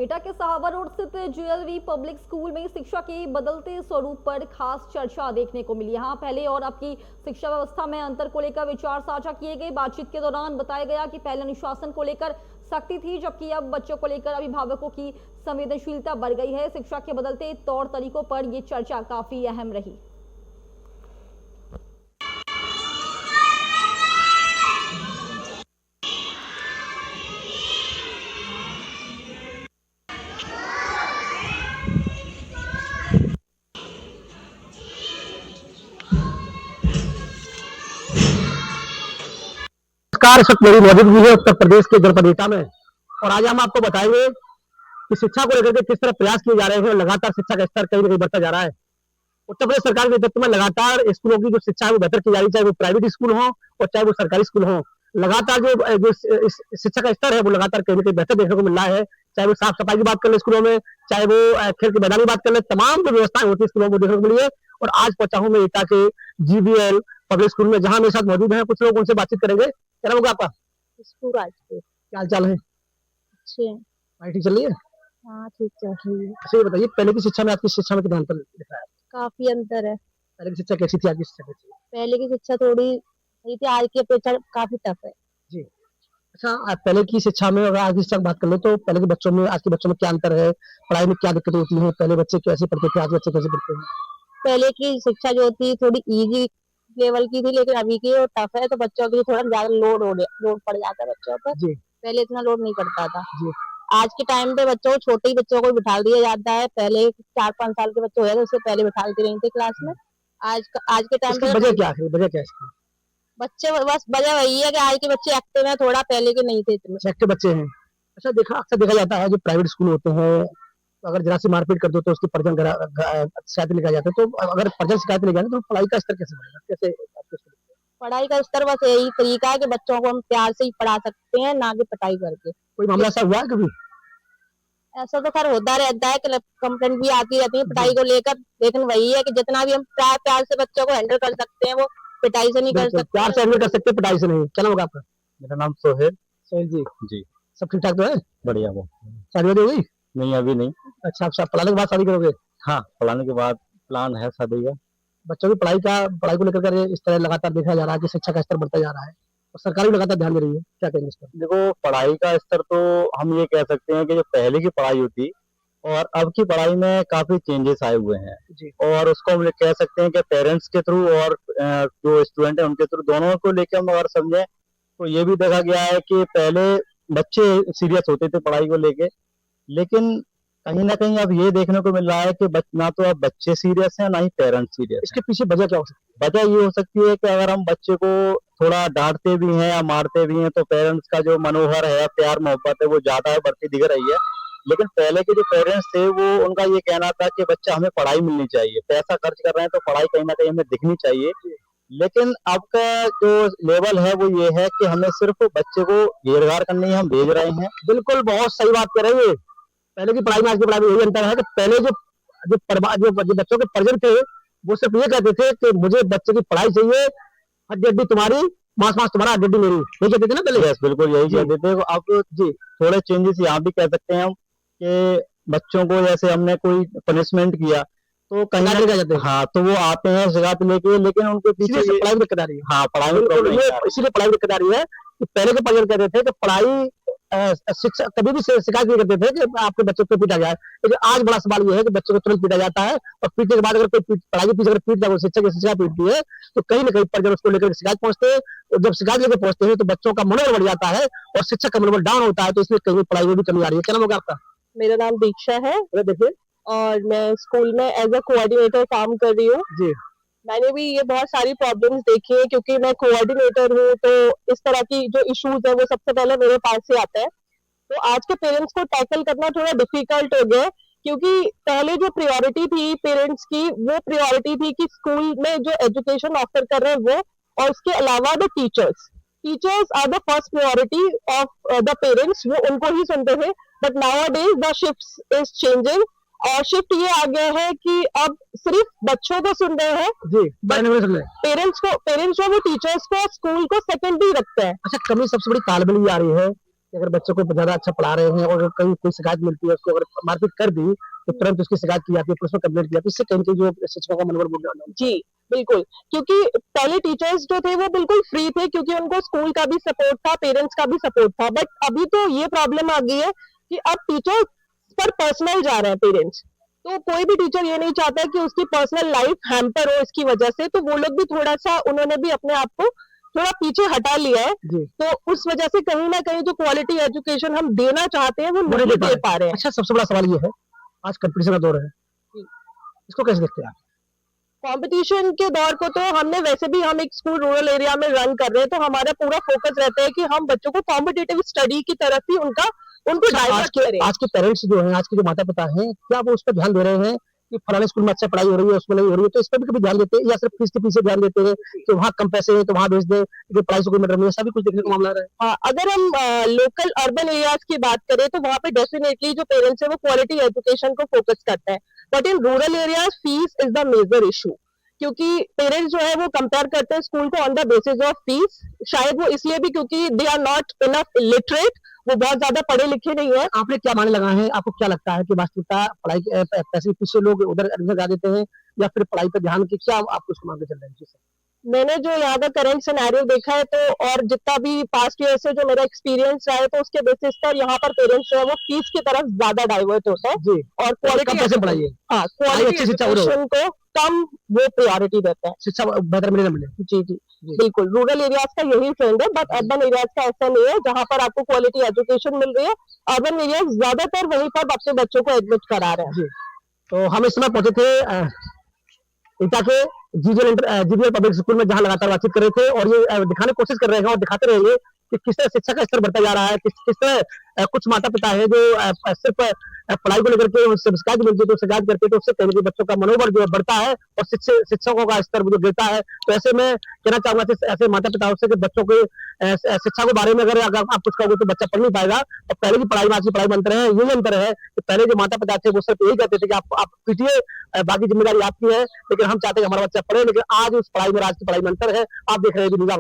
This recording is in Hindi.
एटा के सहावा रोड स्थित JLV पब्लिक स्कूल में शिक्षा के बदलते स्वरूप पर खास चर्चा देखने को मिली। यहाँ पहले और अब की शिक्षा व्यवस्था में अंतर को लेकर विचार साझा किए गए। बातचीत के दौरान बताया गया कि पहले अनुशासन को लेकर सख्ती थी, जबकि अब बच्चों को लेकर अभिभावकों की संवेदनशीलता बढ़ गई है। शिक्षा के बदलते तौर तरीकों पर ये चर्चा काफी अहम रही। नमस्कार, इस वक्त मेरी मौजूदगी है उत्तर प्रदेश के जनपद एटा में और आज हम आपको बताएंगे कि शिक्षा को लेकर के किस तरह प्रयास किए जा रहे हैं और लगातार शिक्षा का स्तर कहीं न कहीं बढ़ता जा रहा है। उत्तर प्रदेश सरकार के नेतृत्व में लगातार स्कूलों की जो शिक्षा है वो बेहतर की जा रही है, चाहे वो प्राइवेट स्कूल हो और चाहे वो सरकारी स्कूल हो। लगातार जो शिक्षा का स्तर है वो लगातार कहीं न कहीं बेहतर देखने को मिल रहा है। चाहे वो साफ सफाई की बात कर ले स्कूलों में, चाहे वो खेल के मैदान की बात कर ले, तमाम जो व्यवस्थाएं होती है स्कूलों को देखने को मिली है। और आज पहुंचा हूं मैं एटा के GBL पब्लिक स्कूल में, जहां मेरे साथ मौजूद है कुछ लोग, उनसे बातचीत करेंगे। क्या नाम होगा आपका? क्या हाल चाल है? अच्छे। पढ़ाई ठीक चल रही है? हाँ, ठीक चल रही है। अच्छा ये बताइए, पहले की शिक्षा में आज की शिक्षा में कितना अंतर दिख रहा है? काफी अंतर है। पहले की शिक्षा कैसी थी, आज की शिक्षा कैसी है? पहले की शिक्षा थोड़ी सही थी, आज की अपेक्षा काफी टफ है। जी। अच्छा, पहले की शिक्षा में अगर आज की शिक्षा की बात कर ले तो पहले के बच्चों में आज के बच्चों में क्या अंतर है? पढ़ाई में क्या दिक्कतें होती हैं? पहले बच्चे कैसे पढ़ते थे, आज बच्चे कैसे पढ़ते हैं? पहले की शिक्षा जो थी थोड़ी इजी लेवल की थी, लेकिन अभी की टफ है, तो बच्चों के लिए थोड़ा ज्यादा लोड पड़ जाता है बच्चों पर। जी। पहले इतना लोड नहीं पड़ता था। जी। आज के टाइम पे बच्चों को, छोटे ही बच्चों को बिठा दिया जाता है। पहले 4-5 साल के बच्चे हो जाते, उससे पहले बिठाते नहीं थे क्लास में। आज के टाइम इसकी पे वजह क्या है? वजह क्या है इसकी? बच्चे, बस वजह वही है कि आज के बच्चे एक्टिव हैं, थोड़ा पहले के नहीं थे इतने। एक्टिव बच्चे हैं। अच्छा, अक्सर देखा जाता है जो प्राइवेट स्कूल होते हैं, तो अगर जरा सी मारपीट कर दो तो उसकी परिजन शिकायत लेकर जाते हैं। तो अगर परिजन शिकायत लेकर जाए तो पढ़ाई का स्तर कैसे बढ़ेगा? कैसे पढ़ाई का स्तर बस यही तरीका है कि बच्चों को हम प्यार से ही पढ़ा सकते हैं, ना कि पिटाई करके। कोई मामला ऐसा हुआ है कभी? ऐसा तो खैर होता रहता है कि कंप्लेंट भी आती रहती है पिटाई को लेकर, लेकिन वही है कि जितना भी हम प्यार से बच्चों को हैंडल कर सकते हैं, वो पिटाई से नहीं कर सकते। प्यार से हैंडल कर सकते, पिटाई से नहीं। क्या नाम होगा आपका? मेरा नाम सोहेल। सोहेल जी। जी। सब ठीक ठाक तो है? बढ़िया वो। शादी वादी हो गई? नहीं, अभी नहीं। अच्छा, आप पढ़ाने के बाद शादी करोगे? हाँ, पढ़ाने के बाद प्लान है शादी का। बच्चों की पढ़ाई को लेकर इस तरह लगातार देखा जा रहा है कि शिक्षा का स्तर बढ़ता जा रहा है और सरकार भी लगातार ध्यान दे रही है। क्या कहेंगे इस पर? देखो, पढ़ाई का स्तर तो हम ये कह सकते हैं कि जो पहले की पढ़ाई होती और अब की पढ़ाई में काफी चेंजेस आए हुए हैं। जी। और उसको हम कह सकते हैं कि पेरेंट्स के थ्रू और जो स्टूडेंट है उनके थ्रू, दोनों को लेकर हम अगर समझें तो ये भी देखा गया है कि पहले बच्चे सीरियस होते थे पढ़ाई को लेके, लेकिन कहीं ना कहीं अब ये देखने को मिल रहा है कि ना तो अब बच्चे सीरियस हैं, ना ही पेरेंट्स सीरियस। इसके पीछे वजह क्या हो सकती है? वजह ये हो सकती है कि अगर हम बच्चे को थोड़ा डांटते भी हैं या मारते भी हैं तो पेरेंट्स का जो मनोहर है, प्यार मोहब्बत है, वो ज्यादा बढ़ती दिख रही है। लेकिन पहले के जो पेरेंट्स थे वो, उनका ये कहना था कि बच्चा, हमें पढ़ाई मिलनी चाहिए, पैसा खर्च कर रहे हैं तो पढ़ाई कहीं ना कहीं हमें दिखनी चाहिए। लेकिन अब का जो लेवल है वो ये है कि हमें सिर्फ बच्चे को घेरघार करने ही हम भेज रहे हैं। बिल्कुल, बहुत सही बात कर रहे हैं। पहले की पढ़ाई में आज की पढ़ाई में यही अंतर है कि पहले जो बच्चों के परिजन थे वो सिर्फ ये कहते थे कि मुझे बच्चे की पढ़ाई चाहिए, हड्डी हड्डी तुम्हारी, मांस मांस तुम्हारा, हड्डी हड्डी मेरी, नहीं कहते थे ना पहले? यस, बिल्कुल यही कहते थे। अब जी थोड़े चेंजेस यहाँ भी कह सकते हैं हम कि बच्चों को जैसे हमने कोई पनिशमेंट किया तो कहीं ना जाते हैं। हाँ, तो वो आते हैं शिकायत लेके, लेकिन उनके पीछे पढ़ाई में दिक्कत आ रही है। हाँ, पढ़ाई में प्रॉब्लम है। इसीलिए पढ़ाई में दिक्कत आ रही है कि पहले के परिजन कहते थे कि पढ़ाई शिक्षा कभी भी शिकायत नहीं करते थे कि आपके बच्चों को पीटा जाए। लेकिन आज बड़ा सवाल ये है कि बच्चों को तुरंत पीटा जाता है और पीटने के बाद अगर कोई पढ़ाई के पीछे अगर पीट जाए, शिक्षक की शिक्षा पीटती है तो कहीं ना कहीं परिजन उसको लेकर शिकायत पहुंचते हैं। और जब शिकायत लेकर पहुंचते हैं तो बच्चों का मनोबल बढ़ जाता है और शिक्षक का मनोबल डाउन होता है, तो इसलिए कहीं पढ़ाई में भी कमी आ रही है। क्या नाम होगा आपका? मेरा नाम दीक्षा है। देखिए, और मैं स्कूल में एज अ कोऑर्डिनेटर काम कर रही हूँ। जी। मैंने भी ये बहुत सारी प्रॉब्लम्स देखी है, क्योंकि मैं कोऑर्डिनेटर हूँ, तो इस तरह की जो इश्यूज है वो सबसे पहले मेरे पास से आता है। तो आज के पेरेंट्स को टैकल करना थोड़ा डिफिकल्ट हो गया है, क्योंकि पहले जो प्रायोरिटी थी पेरेंट्स की, वो प्रायोरिटी थी कि स्कूल में जो एजुकेशन ऑफर कर रहे हैं वो, और उसके अलावा the teachers are the first priority of the parents, वो उनको ही सुनते थे। But nowadays the shift is changing, और शिफ्ट ये आ गया है कि अब सिर्फ बच्चों को सुन रहे हैं जी, पेरेंट्स को वो टीचर्स को, स्कूल को सेकेंडरी रखते हैं। अच्छा, कमी सबसे बड़ी तालमेल ये आ रही है कि अगर बच्चों को ज्यादा अच्छा पढ़ा रहे हैं और अगर कहीं कोई शिकायत मिलती है, उसको अगर मारपीट कर दी तो तुरंत उसकी शिकायत की जाती है, पुलिस में कंप्लेंट की जाती है। इससे कहीं ना कहीं जो शिक्षकों का मनोबल बढ़ जाता है। जी, बिल्कुल। क्योंकि पहले टीचर्स जो थे वो बिल्कुल फ्री थे, क्योंकि उनको स्कूल का भी सपोर्ट था, पेरेंट्स का भी सपोर्ट था। बट अभी तो ये प्रॉब्लम आ गई है कि अब टीचर पर पर्सनल जा रहे हैं पेरेंट्स। तो कोई भी टीचर ये नहीं चाहता कि उसकी पर्सनल लाइफ हैम्पर हो इसकी वजह से, तो वो लोग भी थोड़ा-सा उन्होंने भी अपने आप को थोड़ा पीछे हटा लिया है। जी। तो उस वजह से कहीं न कहीं जो क्वालिटी एजुकेशन हम देना चाहते हैं वो वो नहीं नहीं दे पा रहे हैं। अच्छा, सबसे बड़ा सवाल ये है, आज कंपटीशन का दौर है, जी। इसको कैसे देखते हैं आप? कंपटीशन के दौर को तो हमने वैसे भी, हम एक स्कूल रूरल एरिया में रन कर रहे हैं, तो हमारा पूरा फोकस रहता है कि हम बच्चों को कॉम्पिटिटिव स्टडी की तरफ ही उनको अच्छा, डाइवर्ट करें। आज के पेरेंट्स जो हैं, आज के जो माता-पिता हैं, क्या वो उस पर ध्यान दे रहे हैं कि फलाने स्कूल में अच्छा पढ़ाई हो रही है, उसमें नहीं हो रही है, तो इस पर भी कभी ध्यान देते हैं या सिर्फ फीस के पीछे ध्यान देते हैं कि वहाँ कम पैसे हैं तो वहाँ भेज दें, जो पढ़ाई से कोई मतलब नहीं है, ऐसा भी कुछ देखने को मामला आ रहा है? हाँ, अगर हम लोकल अर्बन एरियाज की बात करें तो वहाँ पे डेफिनेटली जो पेरेंट्स है वो क्वालिटी एजुकेशन को फोकस करते हैं। But in rural areas fees is the major issue, क्योंकि पेरेंट्स जो है वो कंपेयर करते हैं स्कूल को on the basis of fees. शायद वो इसलिए भी क्योंकि they are not enough literate, वो बहुत ज्यादा पढ़े लिखे नहीं है। आपने क्या मानने लगा है, आपको क्या लगता है कि वास्तविकता पढ़ाई के पैसे के पीछे लोग उधर एडमिशन करा देते हैं या फिर पढ़ाई पर ध्यान की, क्या आप उसको मान के चल रहे हैं? मैंने जो यहाँ का करंट सिनेरियो देखा है, तो और जितना भी पास्ट ईयर से जो मेरा एक्सपीरियंस रहा है, तो उसके बेसिस पर यहाँ पर पेरेंट्स जो है वो फीस की तरफ ज्यादा डाइवर्ट होता है जी। और कम क्वालिटी पैसे पढ़ाइए, हाँ, पढ़ाई क्वालिटी अच्छी शिक्षा हो रही है। एजुकेशन को कम वो प्रायोरिटी देता है। शिक्षा बेहतर मिले ना मिले। जी जी, बिल्कुल। रूरल एरियाज का यही ट्रेंड है, बट अर्बन एरियाज का ऐसा नहीं है, जहाँ पर आपको क्वालिटी एजुकेशन मिल रही है। अर्बन एरियाज ज्यादातर वहीं पर अपने बच्चों को एडमिट करा रहे हैं। जी। तो हम इस समय पहुंचे थे ईटा के जीजीएल पब्लिक स्कूल में, जहां लगातार बातचीत कर रहे थे और ये दिखाने की कोशिश कर रहे हैं और दिखाते रहेंगे कि किस तरह शिक्षा का स्तर बढ़ता जा रहा है, किस तरह कुछ माता पिता है जो सिर्फ पढ़ाई को लेकर के उससे शिकायत मिलती है तो शिकायत करके तो उससे कहीं बच्चों का मनोबल जो बढ़ता है और शिक्षकों का स्तर जो गिरता है। तो ऐसे में कहना चाहूंगा ऐसे माता पिताओं से कि बच्चों के शिक्षा के बारे में अगर आप कुछ कहोगे तो बच्चा पढ़ नहीं पाएगा। और पहले की पढ़ाई में आज की पढ़ाई में अंतर है, यही अंतर है कि पहले जो माता पिता थे वो सिर्फ यही कहते थे कि आप पीटिए, बाकी जिम्मेदारी आपकी है, लेकिन हम चाहते हैं हमारा बच्चा पढ़े। लेकिन आज उस पढ़ाई में, आज की पढ़ाई में अंतर है। आप देख रहे हैं